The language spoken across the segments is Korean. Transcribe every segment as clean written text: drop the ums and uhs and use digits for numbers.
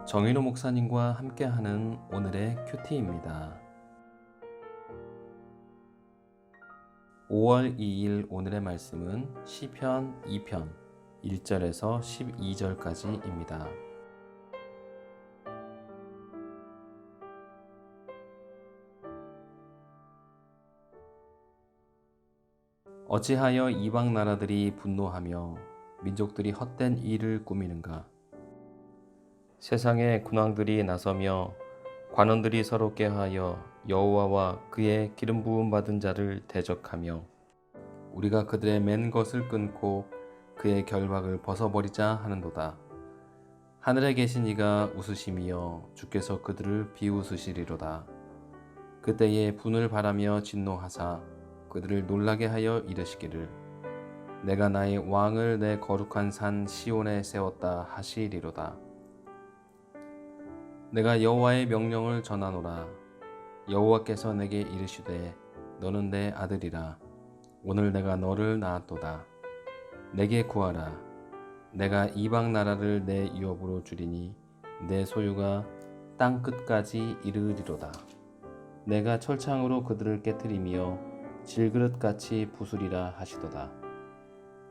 정인호 목사님과 함께하는 오늘의 큐티입니다. 5월 2일 오늘의 말씀은 시편 2편 1절에서 12절까지입니다. 어찌하여 이방 나라들이 분노하며 민족들이 헛된 일을 꾸미는가? 세상의 군왕들이 나서며 관원들이 서로 꾀하여 여호와와 그의 기름 부음 받은 자를 대적하며 우리가 그들의 맨 것을 끊고 그의 결박을 벗어버리자 하는도다. 하늘에 계신 이가 웃으시며 주께서 그들을 비웃으시리로다. 그때에 분을 바라며 진노하사 그들을 놀라게 하여 이르시기를 내가 나의 왕을 내 거룩한 산 시온에 세웠다 하시리로다. 내가 여호와의 명령을 전하노라. 여호와께서 내게 이르시되 너는 내 아들이라. 오늘 내가 너를 낳았도다. 내게 구하라. 내가 이방 나라를 내 유업으로 주리니 내 소유가 땅 끝까지 이르리로다. 내가 철창으로 그들을 깨뜨리며 질그릇같이 부수리라 하시도다.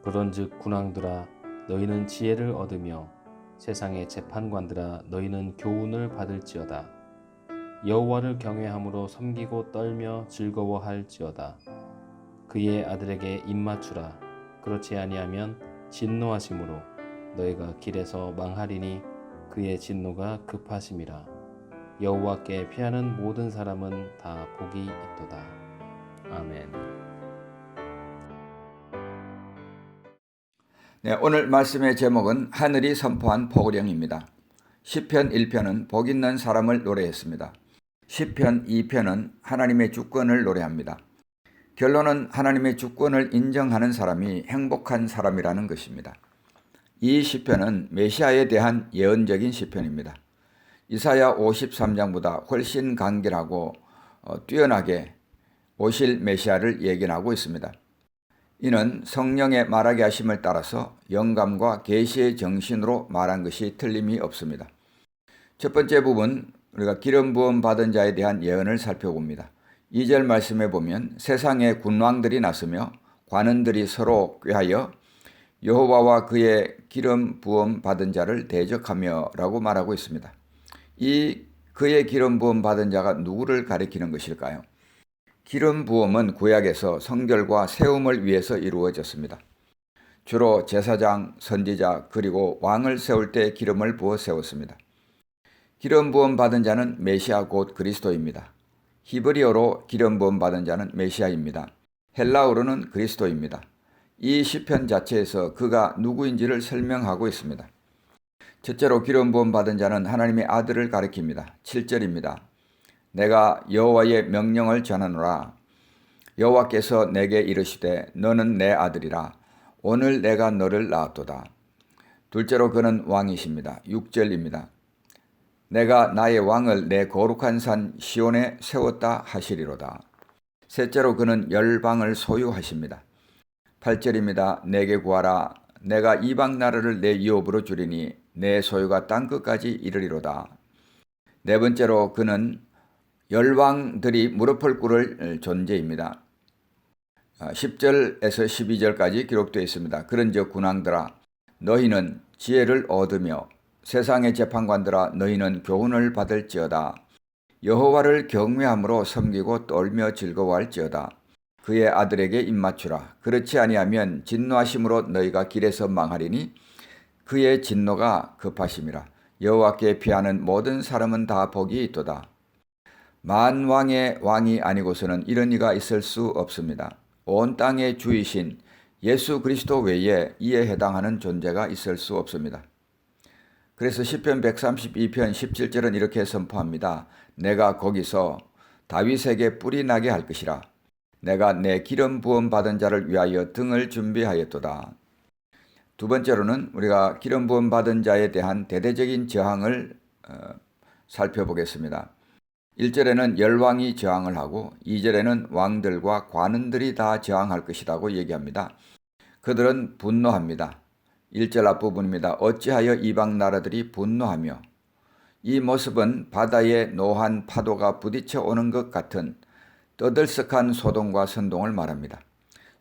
그런즉 군왕들아 너희는 지혜를 얻으며 세상의 재판관들아 너희는 교훈을 받을지어다. 여호와를 경외함으로 섬기고 떨며 즐거워할지어다. 그의 아들에게 입맞추라. 그렇지 아니하면 진노하심으로 너희가 길에서 망하리니 그의 진노가 급하심이라. 여호와께 피하는 모든 사람은 다 복이 있도다. 아멘. 네, 오늘 말씀의 제목은 하늘이 선포한 복령입니다. 시편 1편은 복 있는 사람을 노래했습니다. 시편 2편은 하나님의 주권을 노래합니다. 결론은 하나님의 주권을 인정하는 사람이 행복한 사람이라는 것입니다. 이 시편은 메시아에 대한 예언적인 시편입니다. 이사야 53장보다 훨씬 간결하고 뛰어나게 오실 메시아를 예견하고 있습니다. 이는 성령의 말하게 하심을 따라서 영감과 계시의 정신으로 말한 것이 틀림이 없습니다. 첫 번째 부분, 우리가 기름 부음 받은 자에 대한 예언을 살펴봅니다. 2절 말씀에 보면 세상의 군왕들이 나서며 관원들이 서로 꾀하여 여호와와 그의 기름 부음 받은 자를 대적하며 라고 말하고 있습니다. 이 그의 기름 부음 받은 자가 누구를 가리키는 것일까요? 기름 부음은 구약에서 성결과 세움을 위해서 이루어졌습니다. 주로 제사장, 선지자, 그리고 왕을 세울 때 기름을 부어 세웠습니다. 기름 부음 받은 자는 메시아 곧 그리스도입니다. 히브리어로 기름 부음 받은 자는 메시아입니다. 헬라어로는 그리스도입니다. 이 시편 자체에서 그가 누구인지를 설명하고 있습니다. 첫째로 기름 부음 받은 자는 하나님의 아들을 가리킵니다. 7절입니다. 내가 여호와의 명령을 전하노라. 여호와께서 내게 이르시되 너는 내 아들이라. 오늘 내가 너를 낳았도다. 둘째로 그는 왕이십니다. 6절입니다. 내가 나의 왕을 내 거룩한 산 시온에 세웠다 하시리로다. 셋째로 그는 열방을 소유하십니다. 8절입니다. 내게 구하라. 내가 이방 나라를 내 유업으로 주리니 내 소유가 땅끝까지 이르리로다. 네 번째로 그는 열왕들이 무릎을 꿇을 존재입니다. 10절에서 12절까지 기록되어 있습니다. 그런즉 군왕들아 너희는 지혜를 얻으며 세상의 재판관들아 너희는 교훈을 받을지어다. 여호와를 경외함으로 섬기고 떨며 즐거워할지어다. 그의 아들에게 입맞추라. 그렇지 아니하면 진노하심으로 너희가 길에서 망하리니 그의 진노가 급하심이라. 여호와께 피하는 모든 사람은 다 복이 있도다. 만왕의 왕이 아니고서는 이런 이가 있을 수 없습니다. 온 땅의 주이신 예수 그리스도 외에 이에 해당하는 존재가 있을 수 없습니다. 그래서 시편 132편 17절은 이렇게 선포합니다. 내가 거기서 다윗에게 뿔이 나게 할 것이라. 내가 내 기름 부음 받은 자를 위하여 등을 준비하였도다. 두 번째로는 우리가 기름 부음 받은 자에 대한 대대적인 저항을 살펴보겠습니다. 1절에는 열왕이 저항을 하고 2절에는 왕들과 관원들이 다 저항할 것이라고 얘기합니다. 그들은 분노합니다. 1절 앞부분입니다. 어찌하여 이방 나라들이 분노하며 이 모습은 바다에 노한 파도가 부딪혀 오는 것 같은 떠들썩한 소동과 선동을 말합니다.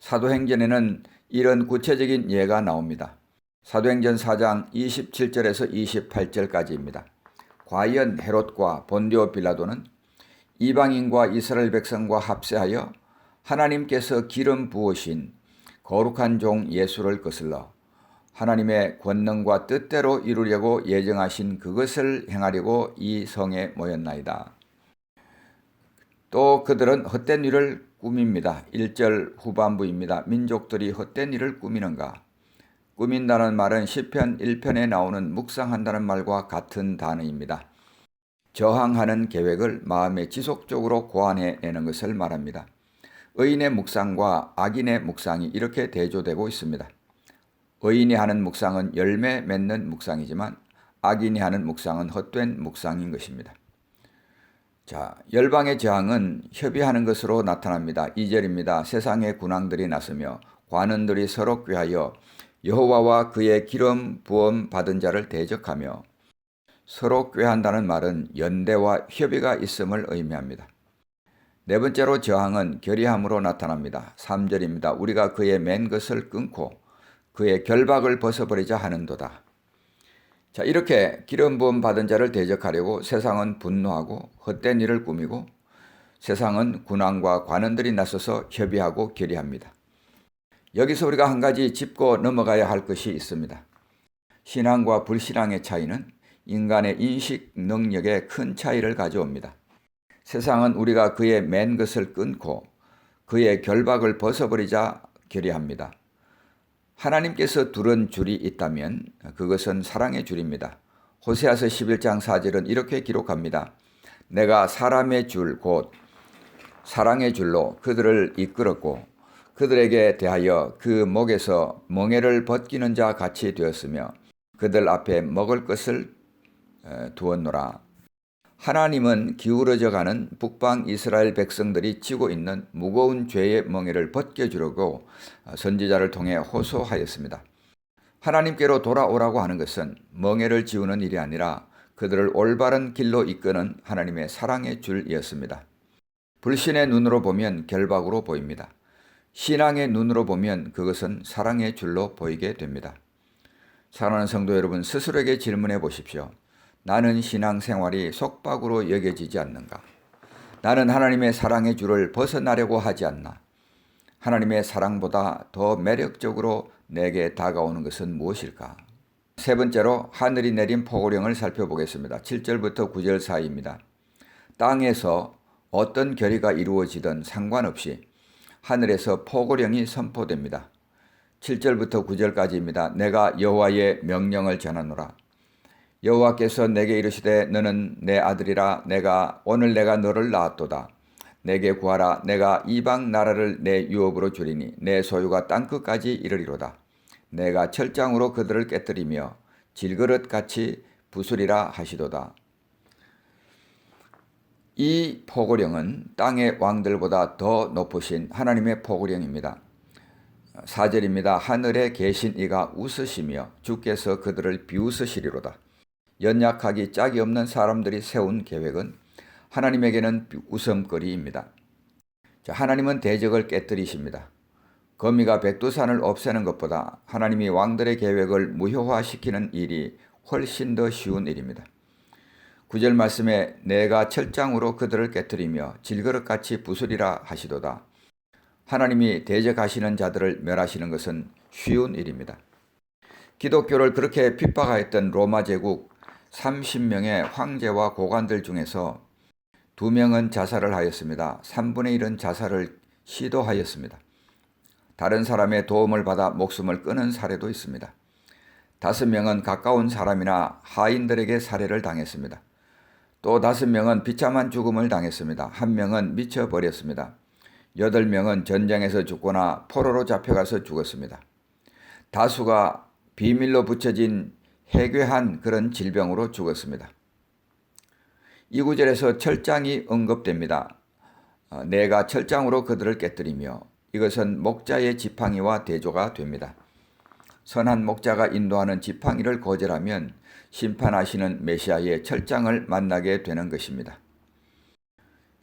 사도행전에는 이런 구체적인 예가 나옵니다. 사도행전 4장 27절에서 28절까지입니다. 과연 헤롯과 본디오 빌라도는 이방인과 이스라엘 백성과 합세하여 하나님께서 기름 부으신 거룩한 종 예수를 거슬러 하나님의 권능과 뜻대로 이루려고 예정하신 그것을 행하려고 이 성에 모였나이다. 또 그들은 헛된 일을 꾸밉니다. 1절 후반부입니다. 민족들이 헛된 일을 꾸미는가? 꾸민다는 말은 시편 1편에 나오는 묵상한다는 말과 같은 단어입니다. 저항하는 계획을 마음에 지속적으로 고안해내는 것을 말합니다. 의인의 묵상과 악인의 묵상이 이렇게 대조되고 있습니다. 의인이 하는 묵상은 열매 맺는 묵상이지만 악인이 하는 묵상은 헛된 묵상인 것입니다. 자, 열방의 저항은 협의하는 것으로 나타납니다. 2절입니다. 세상의 군왕들이 나서며 관원들이 서로 꾀하여 여호와와 그의 기름 부음 받은 자를 대적하며, 서로 꾀한다는 말은 연대와 협의가 있음을 의미합니다. 네 번째로 저항은 결의함으로 나타납니다. 3절입니다. 우리가 그의 맨 것을 끊고 그의 결박을 벗어버리자 하는도다. 자, 이렇게 기름 부음 받은 자를 대적하려고 세상은 분노하고 헛된 일을 꾸미고 세상은 군왕과 관원들이 나서서 협의하고 결의합니다. 여기서 우리가 한 가지 짚고 넘어가야 할 것이 있습니다. 신앙과 불신앙의 차이는 인간의 인식 능력에 큰 차이를 가져옵니다. 세상은 우리가 그의 맨 것을 끊고 그의 결박을 벗어버리자 결의합니다. 하나님께서 두른 줄이 있다면 그것은 사랑의 줄입니다. 호세아서 11장 4절은 이렇게 기록합니다. 내가 사람의 줄 곧 사랑의 줄로 그들을 이끌었고 그들에게 대하여 그 목에서 멍에를 벗기는 자 같이 되었으며 그들 앞에 먹을 것을 두었노라. 하나님은 기울어져 가는 북방 이스라엘 백성들이 지고 있는 무거운 죄의 멍에를 벗겨주려고 선지자를 통해 호소하였습니다. 하나님께로 돌아오라고 하는 것은 멍에를 지우는 일이 아니라 그들을 올바른 길로 이끄는 하나님의 사랑의 줄이었습니다. 불신의 눈으로 보면 결박으로 보입니다. 신앙의 눈으로 보면 그것은 사랑의 줄로 보이게 됩니다. 사랑하는 성도 여러분, 스스로에게 질문해 보십시오. 나는 신앙생활이 속박으로 여겨지지 않는가? 나는 하나님의 사랑의 줄을 벗어나려고 하지 않나? 하나님의 사랑보다 더 매력적으로 내게 다가오는 것은 무엇일까? 세 번째로 하늘이 내린 포고령을 살펴보겠습니다. 7절부터 9절 사이입니다. 땅에서 어떤 결의가 이루어지든 상관없이 하늘에서 포고령이 선포됩니다. 7절부터 9절까지입니다. 내가 여호와의 명령을 전하노라. 여호와께서 내게 이르시되 너는 내 아들이라. 오늘 내가 너를 낳았도다. 내게 구하라. 내가 이방 나라를 내 유업으로 주리니 내 소유가 땅끝까지 이르리로다. 내가 철장으로 그들을 깨뜨리며 질그릇같이 부수리라 하시도다. 이 포고령은 땅의 왕들보다 더 높으신 하나님의 포고령입니다. 4절입니다. 하늘에 계신 이가 웃으시며 주께서 그들을 비웃으시리로다. 연약하기 짝이 없는 사람들이 세운 계획은 하나님에게는 웃음거리입니다. 하나님은 대적을 깨뜨리십니다. 거미가 백두산을 없애는 것보다 하나님이 왕들의 계획을 무효화시키는 일이 훨씬 더 쉬운 일입니다. 9절 말씀에 내가 철장으로 그들을 깨뜨리며 질그릇같이 부수리라 하시도다. 하나님이 대적하시는 자들을 멸하시는 것은 쉬운 일입니다. 기독교를 그렇게 핍박하였던 로마 제국 30명의 황제와 고관들 중에서 2명은 자살을 하였습니다. 3분의 1은 자살을 시도하였습니다. 다른 사람의 도움을 받아 목숨을 끊은 사례도 있습니다. 5명은 가까운 사람이나 하인들에게 살해를 당했습니다. 또 5명은 비참한 죽음을 당했습니다. 1명은 미쳐버렸습니다. 8명은 전쟁에서 죽거나 포로로 잡혀가서 죽었습니다. 다수가 비밀로 붙여진 해괴한 그런 질병으로 죽었습니다. 이 구절에서 철장이 언급됩니다. 내가 철장으로 그들을 깨뜨리며, 이것은 목자의 지팡이와 대조가 됩니다. 선한 목자가 인도하는 지팡이를 거절하면 심판하시는 메시아의 철장을 만나게 되는 것입니다.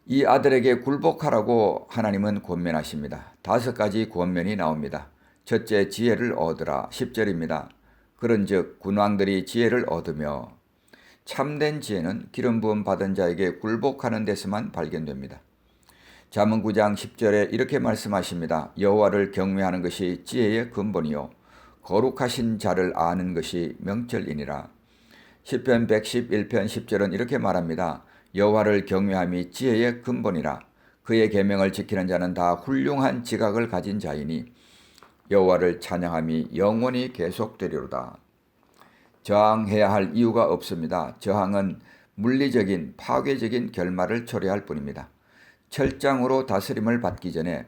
이 아들에게 굴복하라고 하나님은 권면하십니다. 5가지 권면이 나옵니다. 첫째, 지혜를 얻으라. 10절입니다. 그런즉 군왕들이 지혜를 얻으며, 참된 지혜는 기름 부음 받은 자에게 굴복하는 데서만 발견됩니다. 잠언 9장 10절에 이렇게 말씀하십니다. 여호와를 경외하는 것이 지혜의 근본이요 거룩하신 자를 아는 것이 명철이니라. 시편 111편 10절은 이렇게 말합니다. 여호와를 경외함이 지혜의 근본이라. 그의 계명을 지키는 자는 다 훌륭한 지각을 가진 자이니 여호와를 찬양함이 영원히 계속되리로다. 저항해야 할 이유가 없습니다. 저항은 물리적인 파괴적인 결말을 초래할 뿐입니다. 철장으로 다스림을 받기 전에,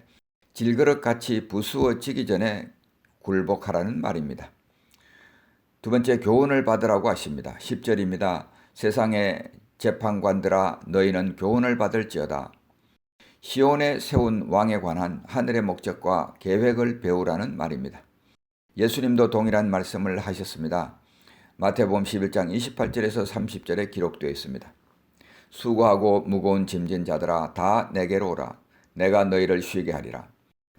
질그릇같이 부수어지기 전에 굴복하라는 말입니다. 두 번째, 교훈을 받으라고 하십니다. 10절입니다. 세상의 재판관들아 너희는 교훈을 받을지어다. 시온에 세운 왕에 관한 하늘의 목적과 계획을 배우라는 말입니다. 예수님도 동일한 말씀을 하셨습니다. 마태복음 11장 28절에서 30절에 기록되어 있습니다. 수고하고 무거운 짐진 자들아 다 내게로 오라. 내가 너희를 쉬게 하리라.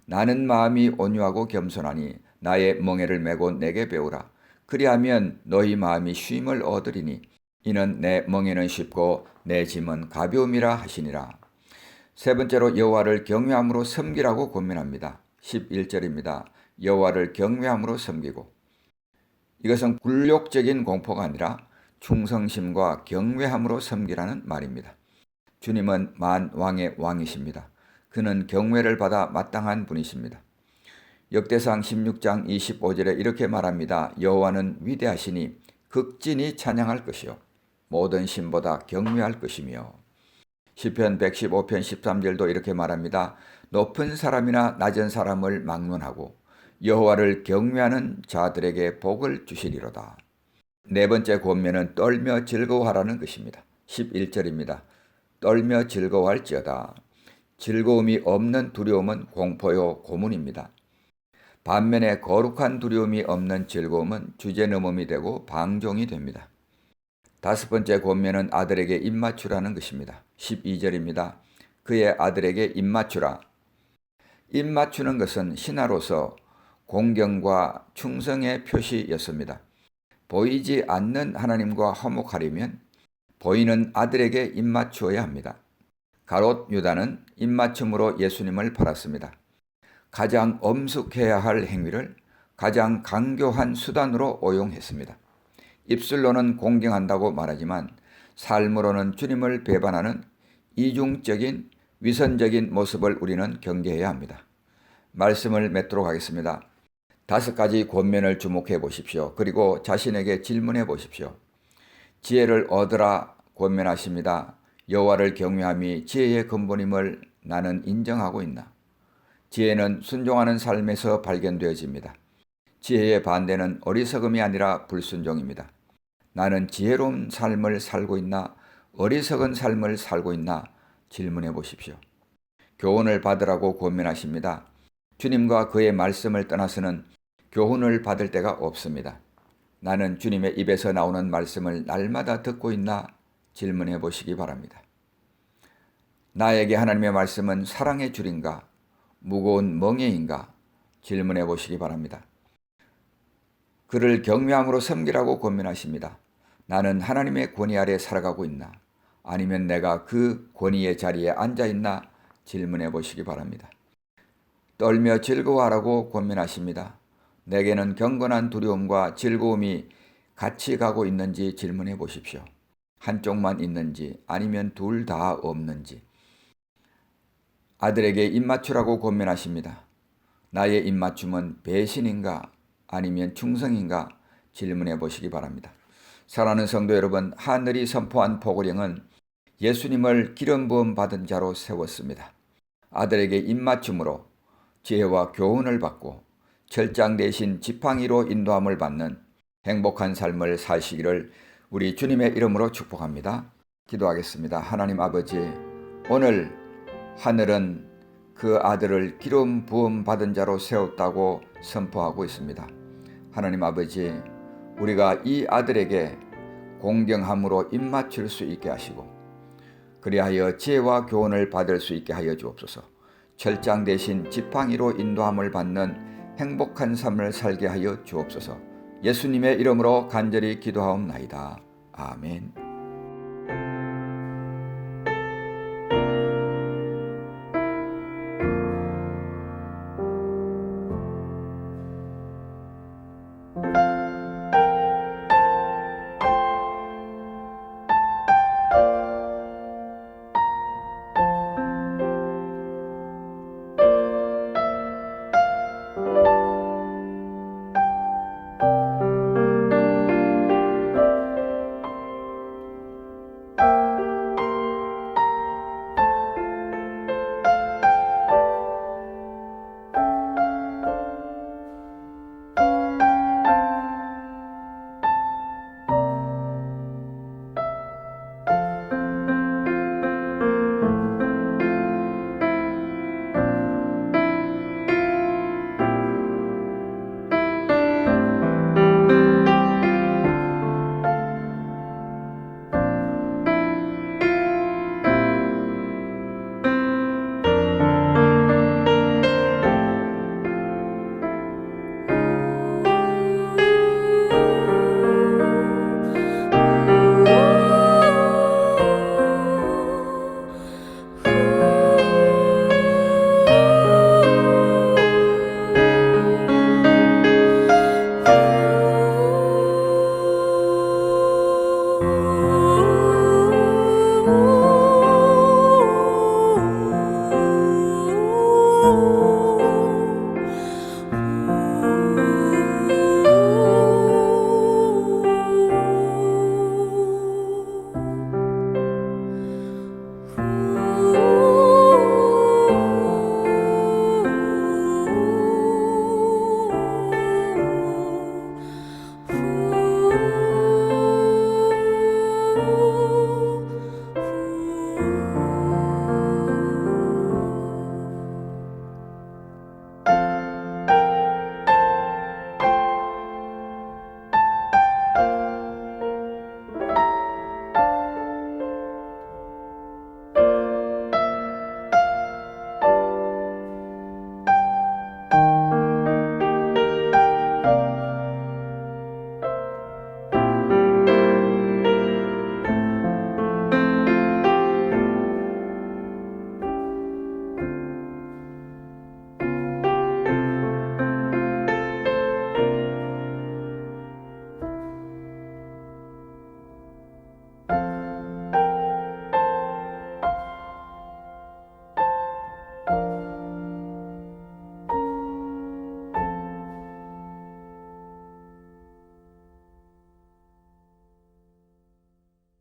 나는 마음이 온유하고 겸손하니 나의 멍에를 메고 내게 배우라. 그리하면 너희 마음이 쉼을 얻으리니 이는 내 멍에는 쉽고 내 짐은 가벼움이라 하시니라. 세 번째로 여호와를 경외함으로 섬기라고 권면합니다. 11절입니다. 여호와를 경외함으로 섬기고, 이것은 굴욕적인 공포가 아니라 충성심과 경외함으로 섬기라는 말입니다. 주님은 만왕의 왕이십니다. 그는 경외를 받아 마땅한 분이십니다. 역대상 16장 25절에 이렇게 말합니다. 여호와는 위대하시니 극진히 찬양할 것이요 모든 신보다 경외할 것이며. 시편 115편 13절도 이렇게 말합니다. 높은 사람이나 낮은 사람을 막론하고 여호와를 경외하는 자들에게 복을 주시리로다. 네 번째 권면은 떨며 즐거워하라는 것입니다. 11절입니다. 떨며 즐거워할지어다. 즐거움이 없는 두려움은 공포요 고문입니다. 반면에 거룩한 두려움이 없는 즐거움은 주제넘음이 되고 방종이 됩니다. 다섯 번째 권면은 아들에게 입맞추라는 것입니다. 12절입니다. 그의 아들에게 입맞추라. 입맞추는 것은 신하로서 공경과 충성의 표시였습니다. 보이지 않는 하나님과 화목하려면 보이는 아들에게 입맞추어야 합니다. 가롯 유다는 입맞춤으로 예수님을 팔았습니다. 가장 엄숙해야 할 행위를 가장 강교한 수단으로 오용했습니다. 입술로는 공경한다고 말하지만 삶으로는 주님을 배반하는 이중적인 위선적인 모습을 우리는 경계해야 합니다. 말씀을 맺도록 하겠습니다. 5가지 권면을 주목해 보십시오. 그리고 자신에게 질문해 보십시오. 지혜를 얻으라 권면하십니다. 여호와를 경외함이 지혜의 근본임을 나는 인정하고 있나? 지혜는 순종하는 삶에서 발견되어집니다. 지혜의 반대는 어리석음이 아니라 불순종입니다. 나는 지혜로운 삶을 살고 있나? 어리석은 삶을 살고 있나? 질문해 보십시오. 교훈을 받으라고 권면하십니다. 주님과 그의 말씀을 떠나서는 교훈을 받을 데가 없습니다. 나는 주님의 입에서 나오는 말씀을 날마다 듣고 있나? 질문해 보시기 바랍니다. 나에게 하나님의 말씀은 사랑의 줄인가? 무거운 멍에인가? 질문해 보시기 바랍니다. 그를 경외함으로 섬기라고 권면하십니다. 나는 하나님의 권위 아래 살아가고 있나? 아니면 내가 그 권위의 자리에 앉아 있나? 질문해 보시기 바랍니다. 떨며 즐거워하라고 권면하십니다. 내게는 경건한 두려움과 즐거움이 같이 가고 있는지 질문해 보십시오. 한쪽만 있는지 아니면 둘 다 없는지. 아들에게 입맞추라고 권면하십니다. 나의 입맞춤은 배신인가 아니면 충성인가 질문해 보시기 바랍니다. 사랑하는 성도 여러분, 하늘이 선포한 포고령은 예수님을 기름 부음 받은 자로 세웠습니다. 아들에게 입맞춤으로 지혜와 교훈을 받고 철장 대신 지팡이로 인도함을 받는 행복한 삶을 사시기를 우리 주님의 이름으로 축복합니다. 기도하겠습니다. 하나님 아버지, 오늘 하늘은 그 아들을 기름 부음 받은 자로 세웠다고 선포하고 있습니다. 하나님 아버지, 우리가 이 아들에게 공경함으로 입맞출 수 있게 하시고 그리하여 지혜와 교훈을 받을 수 있게 하여 주옵소서. 철장 대신 지팡이로 인도함을 받는 행복한 삶을 살게 하여 주옵소서. 예수님의 이름으로 간절히 기도하옵나이다. 아멘.